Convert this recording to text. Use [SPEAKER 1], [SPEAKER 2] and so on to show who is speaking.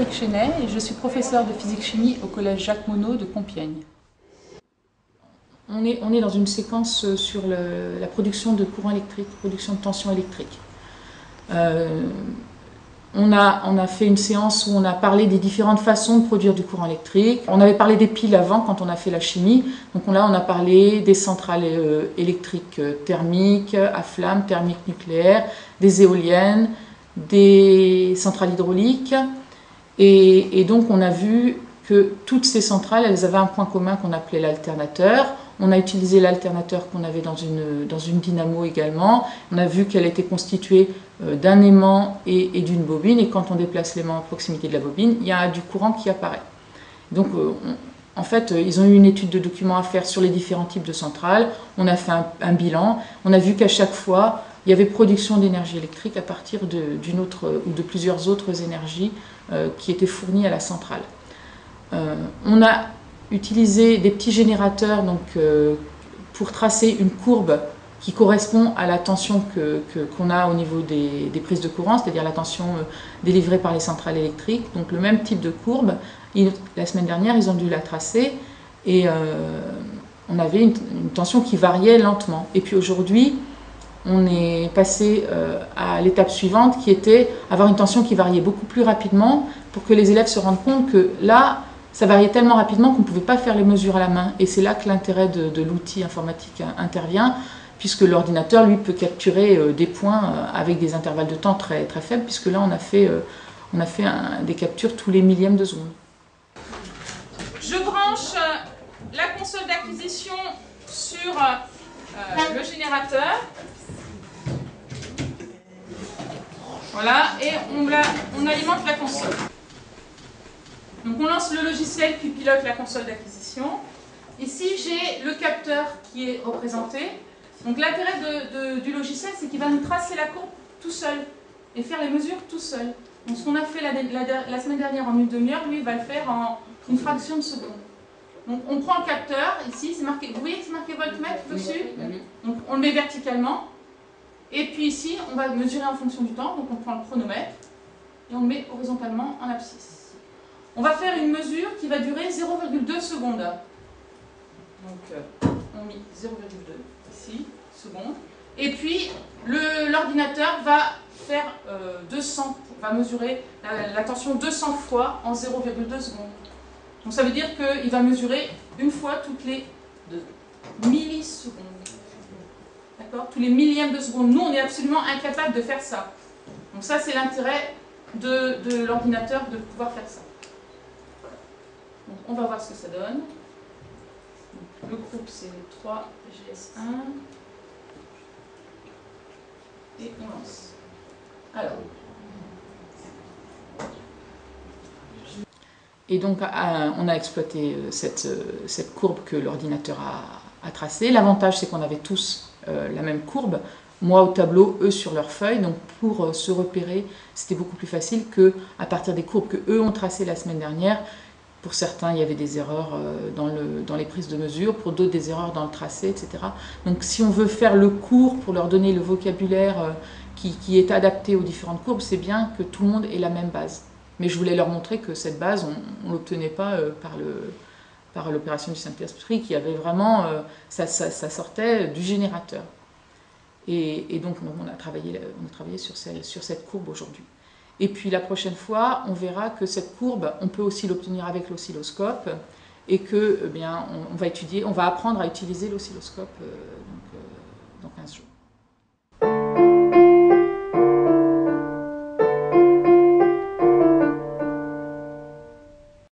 [SPEAKER 1] Frédéric Chenet et je suis professeur de physique-chimie au collège Jacques Monod de Compiègne. On est dans une séquence sur la production de courant électrique, production de tension électrique. On a fait une séance où on a parlé des différentes façons de produire du courant électrique. On avait parlé des piles avant quand on a fait la chimie. Donc là, on a parlé des centrales électriques thermiques, à flamme, thermiques nucléaires, des éoliennes, des centrales hydrauliques. Et donc on a vu que toutes ces centrales, elles avaient un point commun qu'on appelait l'alternateur. On a utilisé l'alternateur qu'on avait dans une dynamo également. On a vu qu'elle était constituée d'un aimant et d'une bobine. Et quand on déplace l'aimant à proximité de la bobine, il y a du courant qui apparaît. Donc en fait, ils ont eu une étude de documents à faire sur les différents types de centrales. On a fait un bilan. On a vu qu'à chaque fois, il y avait production d'énergie électrique à partir d'une autre ou de plusieurs autres énergies qui étaient fournies à la centrale. On a utilisé des petits générateurs pour tracer une courbe qui correspond à la tension qu'on a au niveau des prises de courant, c'est-à-dire la tension délivrée par les centrales électriques. Donc le même type de courbe. La semaine dernière, ils ont dû la tracer et on avait une tension qui variait lentement. Et puis aujourd'hui, on est passé à l'étape suivante qui était avoir une tension qui variait beaucoup plus rapidement pour que les élèves se rendent compte que là, ça variait tellement rapidement qu'on ne pouvait pas faire les mesures à la main. Et c'est là que l'intérêt de l'outil informatique intervient, puisque l'ordinateur, lui, peut capturer des points avec des intervalles de temps très, très faibles, puisque là, on a fait des captures tous les millièmes de seconde.
[SPEAKER 2] Je branche la console d'acquisition sur le générateur. Voilà, et on alimente la console. Donc on lance le logiciel qui pilote la console d'acquisition. Ici, j'ai le capteur qui est représenté. Donc l'intérêt du logiciel, c'est qu'il va nous tracer la courbe tout seul et faire les mesures tout seul. Donc ce qu'on a fait la semaine dernière en une demi-heure, lui, il va le faire en une fraction de seconde. Donc on prend le capteur, ici, c'est marqué, vous voyez que c'est marqué voltmètre dessus. Donc on le met verticalement. Et puis ici, on va mesurer en fonction du temps. Donc on prend le chronomètre et on le met horizontalement en abscisse. On va faire une mesure qui va durer 0,2 secondes. Donc on met 0,2 ici, secondes. Et puis l'ordinateur va faire va mesurer la tension 200 fois en 0,2 secondes. Donc ça veut dire qu'il va mesurer une fois toutes les millisecondes. D'accord ? Tous les millièmes de seconde. Nous, on est absolument incapable de faire ça. Donc ça, c'est l'intérêt de l'ordinateur de pouvoir faire ça. Donc on va voir ce que ça donne. Donc, le groupe, c'est 3GS1. Et on lance. Alors. Et donc, on a exploité cette courbe que l'ordinateur a tracée. L'avantage, c'est qu'on avait tous la même courbe. Moi au tableau, eux sur leur feuille. Donc, pour se repérer, c'était beaucoup plus facile qu'à partir des courbes qu'eux ont tracées la semaine dernière. Pour certains, il y avait des erreurs dans les prises de mesure, pour d'autres, des erreurs dans le tracé, etc. Donc, si on veut faire le cours pour leur donner le vocabulaire qui est adapté aux différentes courbes, c'est bien que tout le monde ait la même base. Mais je voulais leur montrer que cette base, on ne l'obtenait pas par l'opération du Saint-Esprit, qui avait vraiment, ça sortait du générateur. Et donc, on a travaillé sur cette courbe aujourd'hui. Et puis la prochaine fois, on verra que cette courbe, on peut aussi l'obtenir avec l'oscilloscope et que, on va apprendre à utiliser l'oscilloscope